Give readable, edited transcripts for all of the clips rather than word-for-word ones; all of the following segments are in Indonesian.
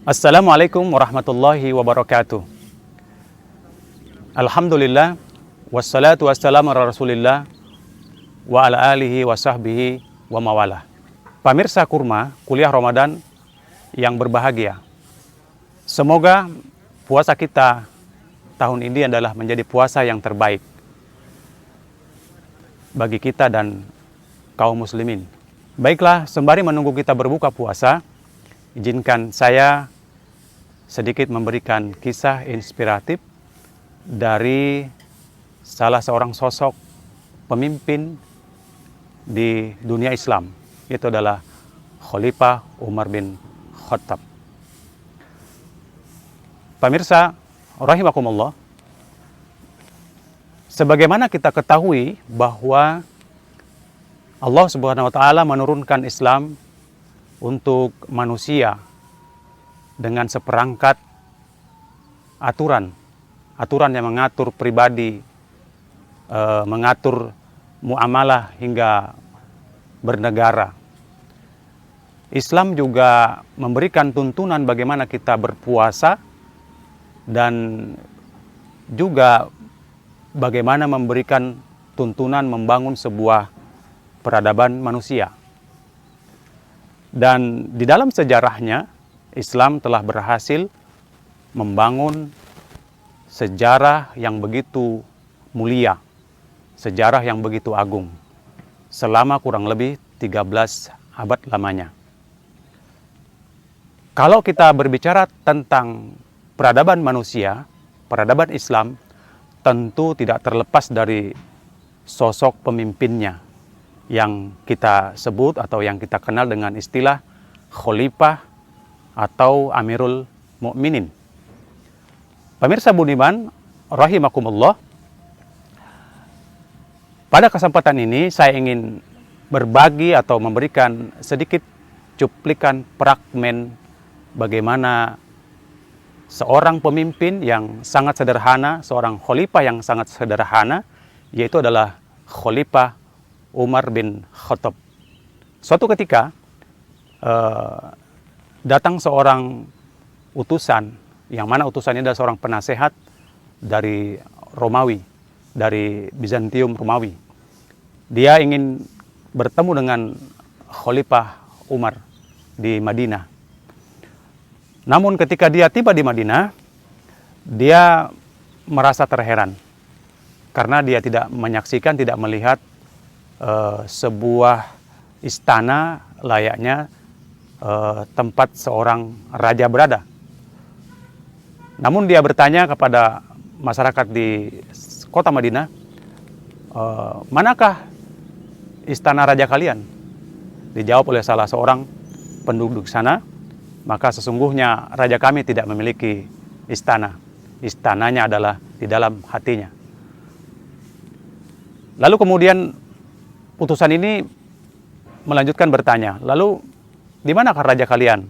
Assalamualaikum warahmatullahi wabarakatuh. Alhamdulillah, wassalatu wassalamu ala rasulillah wa ala alihi wa sahbihi wa mawalah. Pemirsa Kurma, kuliah Ramadan yang berbahagia. Semoga puasa kita tahun ini adalah menjadi puasa yang terbaik bagi kita dan kaum muslimin. Baiklah, sembari menunggu kita berbuka puasa, izinkan saya sedikit memberikan kisah inspiratif dari salah seorang sosok pemimpin di dunia Islam. Itu adalah Khalifah Umar bin Khattab. Pemirsa rahimakumullah, sebagaimana kita ketahui bahwa Allah Subhanahu wa taala menurunkan Islam untuk manusia dengan seperangkat aturan yang mengatur pribadi, mengatur muamalah hingga bernegara. Islam juga memberikan tuntunan bagaimana kita berpuasa dan juga bagaimana memberikan tuntunan membangun sebuah peradaban manusia. Dan di dalam sejarahnya, Islam telah berhasil membangun sejarah yang begitu mulia, sejarah yang begitu agung, selama kurang lebih 13 abad lamanya. Kalau kita berbicara tentang peradaban manusia, peradaban Islam, tentu tidak terlepas dari sosok pemimpinnya, yang kita sebut atau yang kita kenal dengan istilah Khalifah atau Amirul Mukminin. Pemirsa budiman rahimakumullah, pada kesempatan ini saya ingin berbagi atau memberikan sedikit cuplikan fragmen bagaimana seorang pemimpin yang sangat sederhana, seorang khalifah yang sangat sederhana, yaitu adalah Khalifah Umar bin Khattab. Suatu ketika datang seorang utusan, yang mana utusan ini adalah seorang penasehat dari Romawi, dari Bizantium Romawi. Dia ingin bertemu dengan Khalifah Umar di Madinah. Namun ketika dia tiba di Madinah, dia merasa terheran karena dia tidak menyaksikan, tidak melihat sebuah istana layaknya tempat seorang raja berada. Namun dia bertanya kepada masyarakat di kota Madinah, manakah istana raja kalian? Dijawab oleh salah seorang penduduk sana, maka sesungguhnya raja kami tidak memiliki istana. Istananya adalah di dalam hatinya. Lalu kemudian utusan ini melanjutkan bertanya, lalu di manakah raja kalian?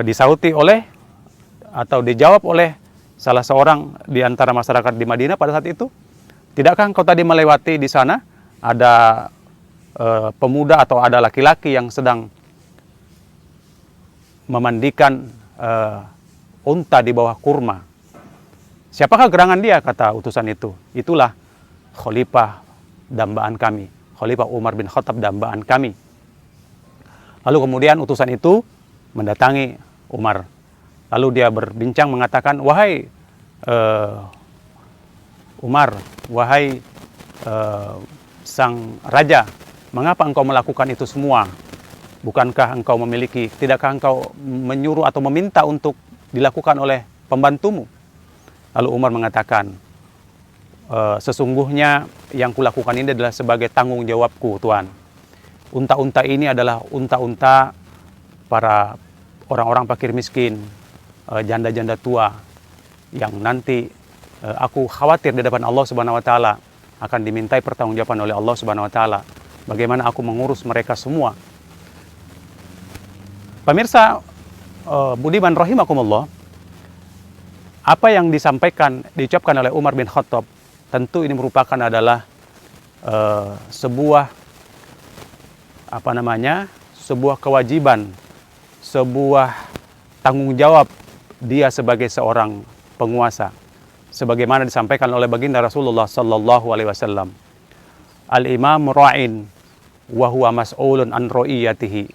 Disauti oleh atau dijawab oleh salah seorang di antara masyarakat di Madinah pada saat itu, tidakkah engkau tadi melewati di sana ada pemuda atau ada laki-laki yang sedang memandikan unta di bawah kurma? Siapakah gerangan dia? Kata utusan itu. Itulah Khalifah dambaan kami, Khalifah Umar bin Khattab dambaan kami. Lalu kemudian utusan itu mendatangi Umar. Lalu dia berbincang mengatakan, wahai Umar, wahai sang raja, mengapa engkau melakukan itu semua? Bukankah engkau memiliki, tidakkah engkau menyuruh atau meminta untuk dilakukan oleh pembantumu? Lalu Umar mengatakan, sesungguhnya yang kulakukan ini adalah sebagai tanggung jawabku, Tuan. Unta-unta ini adalah unta-unta para orang-orang fakir miskin, janda-janda tua, yang nanti aku khawatir di depan Allah Subhanahu wa taala akan dimintai pertanggungjawaban oleh Allah Subhanahu wa taala bagaimana aku mengurus mereka semua. Pemirsa budiman rahimakumullah, apa yang diucapkan oleh Umar bin Khattab, tentu ini merupakan adalah sebuah sebuah kewajiban sebuah tanggung jawab dia sebagai seorang penguasa. Sebagaimana disampaikan oleh baginda Rasulullah sallallahu alaihi wasallam, al-imam ra'in wa huwa mas'ulun an ra'iyatihi.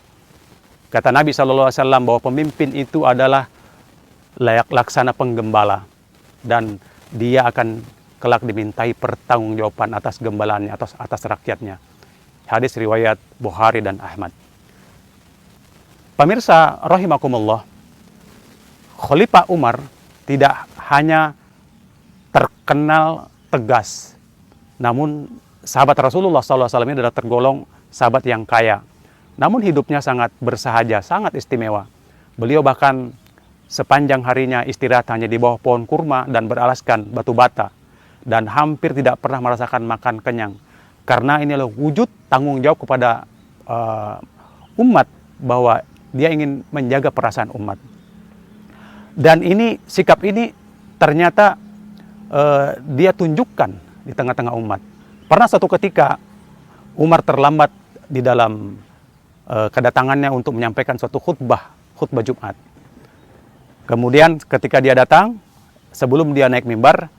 Kata Nabi sallallahu alaihi wasallam bahwa pemimpin itu adalah layak laksana penggembala dan dia akan kelak dimintai pertanggungjawaban atas gembalaannya, atas rakyatnya. Hadis riwayat Bukhari dan Ahmad. Pemirsa rahimakumullah, Khalifah Umar tidak hanya terkenal tegas, namun sahabat Rasulullah SAW ini adalah tergolong sahabat yang kaya. Namun hidupnya sangat bersahaja, sangat istimewa. Beliau bahkan sepanjang harinya istirahat hanya di bawah pohon kurma dan beralaskan batu bata, dan hampir tidak pernah merasakan makan kenyang. Karena ini adalah wujud tanggung jawab kepada umat, bahwa dia ingin menjaga perasaan umat. Dan ini, sikap ini ternyata dia tunjukkan di tengah-tengah umat. Pernah suatu ketika Umar terlambat di dalam kedatangannya untuk menyampaikan suatu khutbah Jumat. Kemudian ketika dia datang, sebelum dia naik mimbar,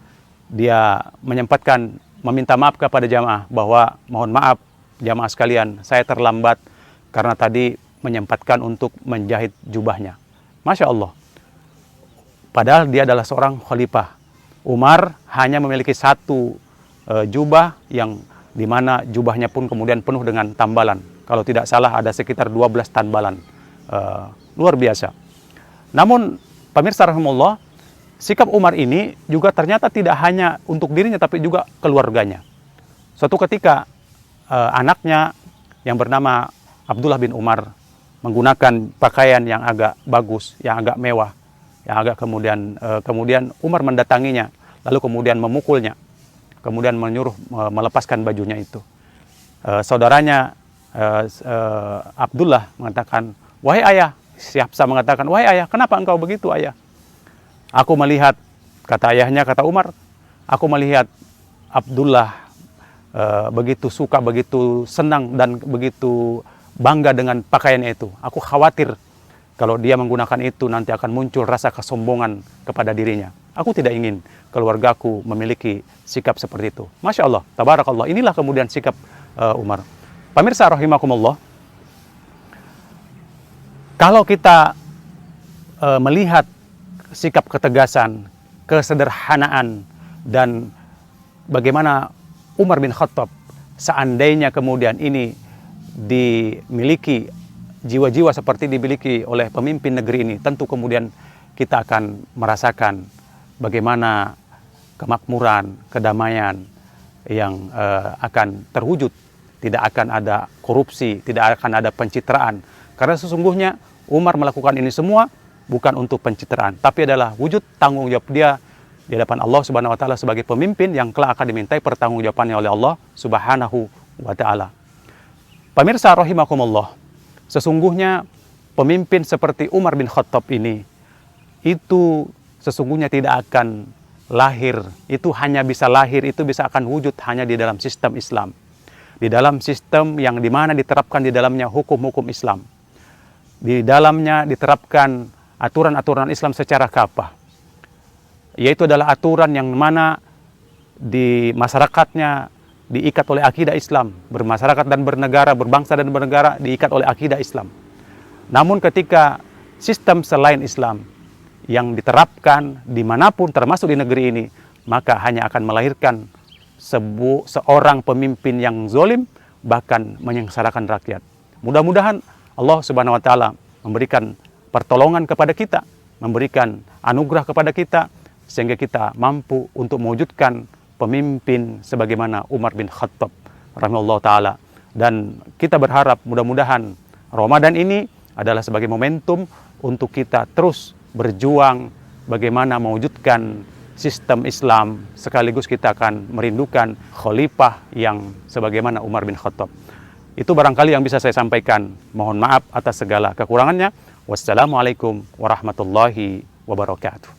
dia menyempatkan meminta maaf kepada jamaah bahwa mohon maaf jamaah sekalian, saya terlambat karena tadi menyempatkan untuk menjahit jubahnya. Masya Allah. Padahal dia adalah seorang khalifah. Umar hanya memiliki satu jubah yang dimana jubahnya pun kemudian penuh dengan tambalan. Kalau tidak salah ada sekitar 12 tambalan. Luar biasa. Namun pemirsa rahimahullah, sikap Umar ini juga ternyata tidak hanya untuk dirinya tapi juga keluarganya. Suatu ketika anaknya yang bernama Abdullah bin Umar menggunakan pakaian yang agak bagus, yang agak mewah, yang agak kemudian Umar mendatanginya, lalu kemudian memukulnya, kemudian menyuruh melepaskan bajunya itu. Saudaranya Abdullah mengatakan, wahai ayah, Hafsah mengatakan, wahai ayah, kenapa engkau begitu ayah? Aku melihat, kata ayahnya, kata Umar, aku melihat Abdullah begitu suka, begitu senang dan begitu bangga dengan pakaiannya itu. Aku khawatir kalau dia menggunakan itu nanti akan muncul rasa kesombongan kepada dirinya. Aku tidak ingin keluargaku memiliki sikap seperti itu. Masya Allah, tabarakallah. Inilah kemudian sikap Umar. Pemirsa rahimakumullah, kalau kita melihat sikap ketegasan, kesederhanaan, dan bagaimana Umar bin Khattab seandainya kemudian ini dimiliki, jiwa-jiwa seperti dimiliki oleh pemimpin negeri ini, tentu kemudian kita akan merasakan bagaimana kemakmuran, kedamaian yang akan terwujud. Tidak akan ada korupsi, tidak akan ada pencitraan. Karena sesungguhnya Umar melakukan ini semua bukan untuk pencitraan, tapi adalah wujud tanggung jawab dia di hadapan Allah Subhanahu wa taala sebagai pemimpin yang kelak akan dimintai pertanggungjawabannya oleh Allah Subhanahu wa taala. Pemirsa rahimakumullah, sesungguhnya pemimpin seperti Umar bin Khattab ini itu sesungguhnya tidak akan lahir, itu hanya bisa lahir, itu bisa akan wujud hanya di dalam sistem Islam. Di dalam sistem yang dimana diterapkan di dalamnya hukum-hukum Islam. Di dalamnya diterapkan aturan-aturan Islam secara kafah. Yaitu adalah aturan yang mana di masyarakatnya diikat oleh akidah Islam. Bermasyarakat dan bernegara, berbangsa dan bernegara diikat oleh akidah Islam. Namun ketika sistem selain Islam yang diterapkan dimanapun termasuk di negeri ini, maka hanya akan melahirkan seorang pemimpin yang zalim, bahkan menyengsarakan rakyat. Mudah-mudahan Allah Subhanahu wa taala memberikan pertolongan kepada kita, memberikan anugerah kepada kita, sehingga kita mampu untuk mewujudkan pemimpin sebagaimana Umar bin Khattab rahimahullah taala. Dan kita berharap mudah-mudahan Ramadan ini adalah sebagai momentum untuk kita terus berjuang bagaimana mewujudkan sistem Islam, sekaligus kita akan merindukan khalifah yang sebagaimana Umar bin Khattab. Itu barangkali yang bisa saya sampaikan. Mohon maaf atas segala kekurangannya. Wassalamualaikum warahmatullahi wabarakatuh.